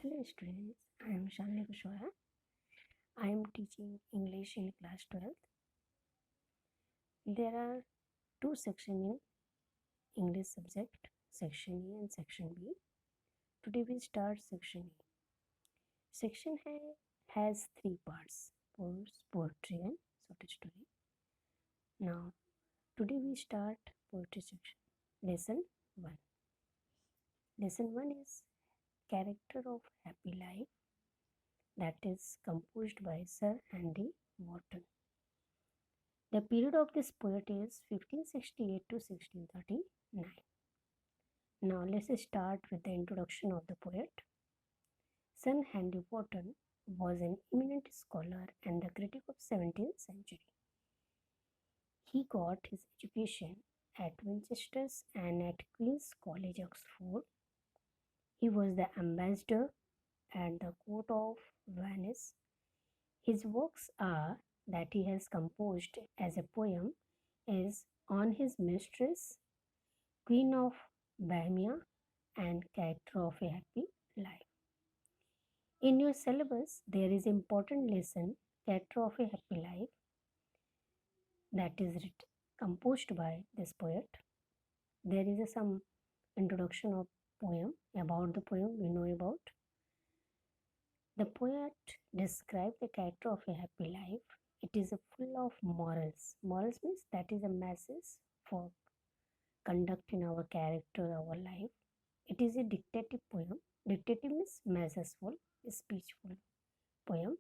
Hello students, I am Shalini Kushwaha. I am teaching English in class 12th. There are two sections in English subject, section A and section B. Today we start section A. Section A has three parts, prose, poetry and short story. Now today we start poetry section. Lesson 1. Lesson 1 is Character of Happy Life, that is composed by Sir Henry Wotton. The period of this poet is 1568 to 1639. Now let's start with the introduction of the poet. Sir Henry Wotton was an eminent scholar and the critic of 17th century. He got his education at Winchester and at Queen's College, Oxford. He was the ambassador at the court of Venice. His works are that he has composed as a poem is On His Mistress, Queen of Bohemia, and Character of a Happy Life. In your syllabus, there is important lesson Character of a Happy Life that is composed by this poet. There is some introduction of poem. About the poem we know about. The poet describes the character of a happy life. It is full of morals. Morals means that is a message for conduct in our character, our life. It is a dictative poem. Dictative means messageful, speechful poem.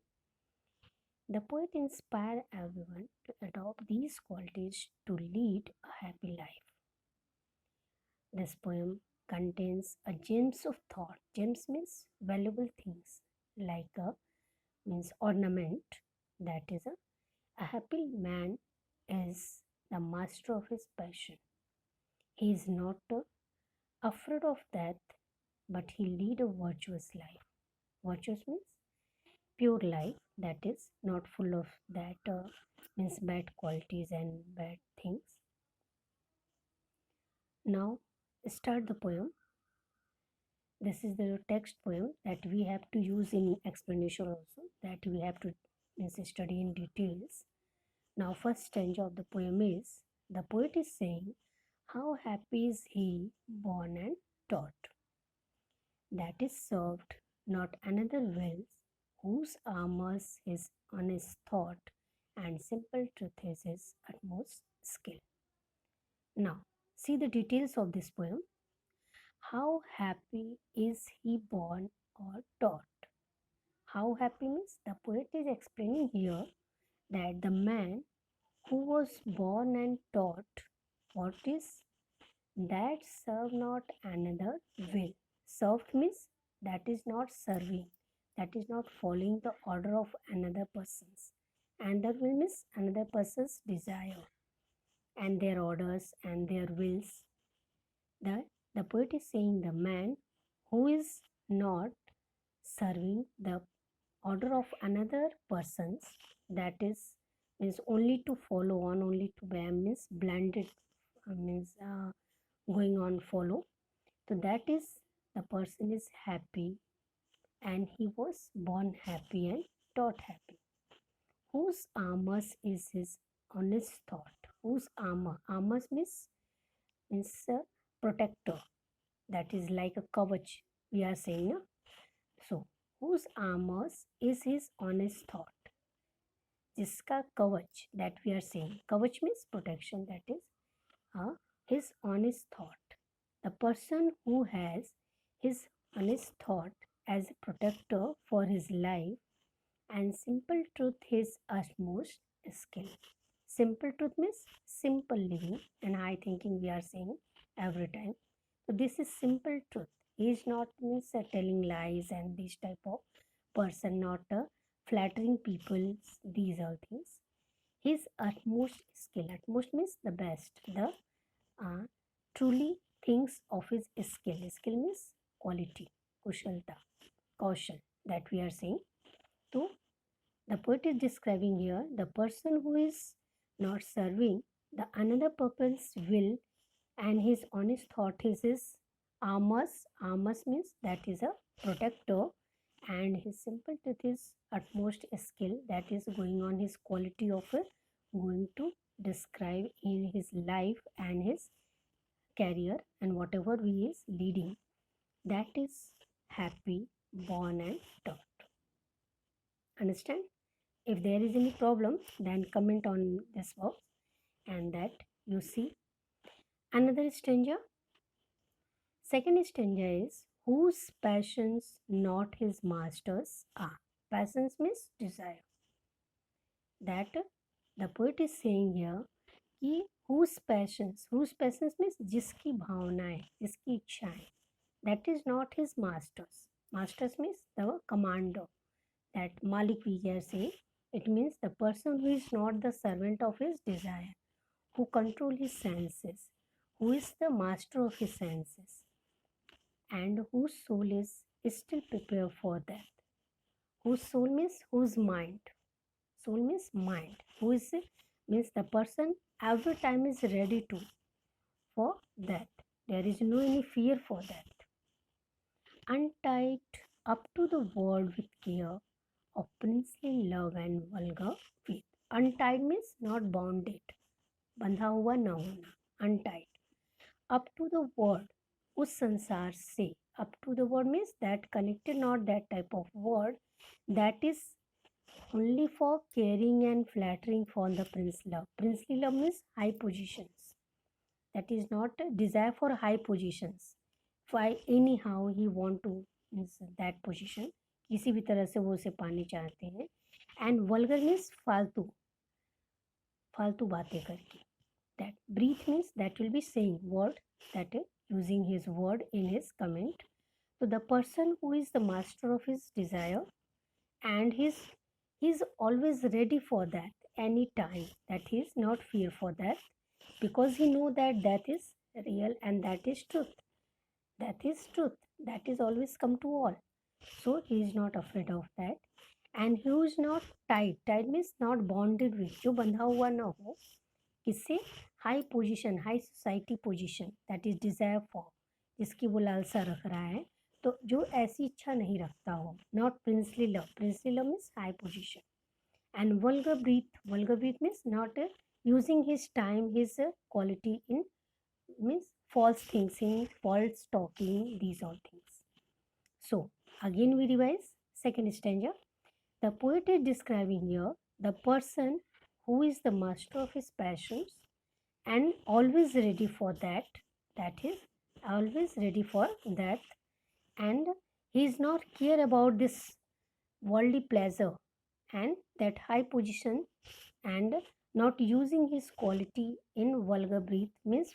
The poet inspires everyone to adopt these qualities to lead a happy life. This poem contains a gems of thought. Gems means valuable things like a means ornament. That is a happy man is the master of his passion. He is not afraid of death, but he lead a virtuous life. Virtuous means pure life, that is not full of that means bad qualities and bad things. Now start the poem. This is the text poem that we have to use in explanation also, that we have to study in details. Now first stanza of the poem is, the poet is saying, how happy is he born and taught, that is served not another wills, whose armors his honest thought, and simple truth is his utmost skill. Now see the details of this poem. How happy is he born or taught? How happy means the poet is explaining here that the man who was born and taught what is that serve not another will. Served means that is not serving, that is not following the order of another person's. Another will means another person's desire and their orders and their wills. The poet is saying the man who is not serving the order of another person's, that is means only to follow on, only to be means blended means going on follow. So that is the person is happy and he was born happy and taught happy. Whose armors is his honest thought? Whose armor? Armors means a protector. That is like a kavach we are saying. No? So whose armors is his honest thought? जिसका कवच that we are saying. Kavach means protection, that is his honest thought. The person who has his honest thought as a protector for his life and simple truth his utmost skill. Simple truth means simple living and high thinking we are saying every time. So this is simple truth. He is not means telling lies and this type of person, not flattering people, these are things. His utmost skill, utmost means the best, the truly thinks of his skill. Skill means quality, kushalta, kaushal that we are saying. So the poet is describing here the person who is not serving the another person's will and his honest thought is his armors. Armors means that is a protector and his simple truth is utmost skill that is going on his quality of going to describe in his life and his career and whatever he is leading, that is happy, born and taught. Understand? If there is any problem, then comment on this box and that you see. Another stanza. Second stanza is whose passions not his masters are. Passions means desire. That the poet is saying here कि whose passions means जिसकी भावनाएं, जिसकी इच्छाएं, that is not his masters. Masters means the commander. That Malik we here say, it means the person who is not the servant of his desire, who control his senses, who is the master of his senses, and whose soul is still prepared for that. Whose soul means whose mind. Soul means mind. Who is it? Means the person every time is ready to for that. There is no any fear for that. Untied up to the world with care of princely love and vulgar faith. Untied means not bounded. बंधा हुआ न होना. Untied. Up to the world. उस संसार से. Up to the world means that connected, not that type of word. That is only for caring and flattering for the princely love. Princely love means high positions. That is not a desire for high positions. Why anyhow he want to means that position. किसी भी तरह से वो उसे पाने चाहते हैं. And vulgar means फालतू, फालतू बातें करके. That breathe means that will be saying word, that is using his word in his comment. So the person who is the master of his desire and he's always ready for that any time, that he is not fear for that because he know that that is real and that is truth. That is truth. That is always come to all. So he is not afraid of that. And he is not tied. Tied means not bonded with. जो बंधा हुआ ना हो किससे? High position, high society position, that is desire for, जिसकी वो लालसा रख रहा है, तो जो ऐसी इच्छा नहीं रखता हो. Not princely love. Princely love means high position. And vulgar breath means not using his time, his quality in means false thinking, false talking, these all things. So again we revise second stanza. The poet is describing here the person who is the master of his passions and always ready for that. That is always ready for that, and he is not care about this worldly pleasure and that high position, and not using his quality in vulgar breath means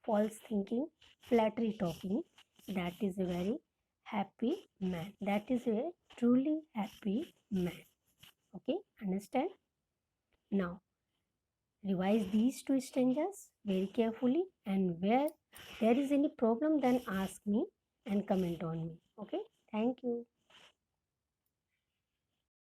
false thinking, flattery talking. That is a very happy man. That is a truly happy man. Okay, understand? Now revise these two stanzas very carefully, and where there is any problem then ask me and comment on me. Okay, thank you.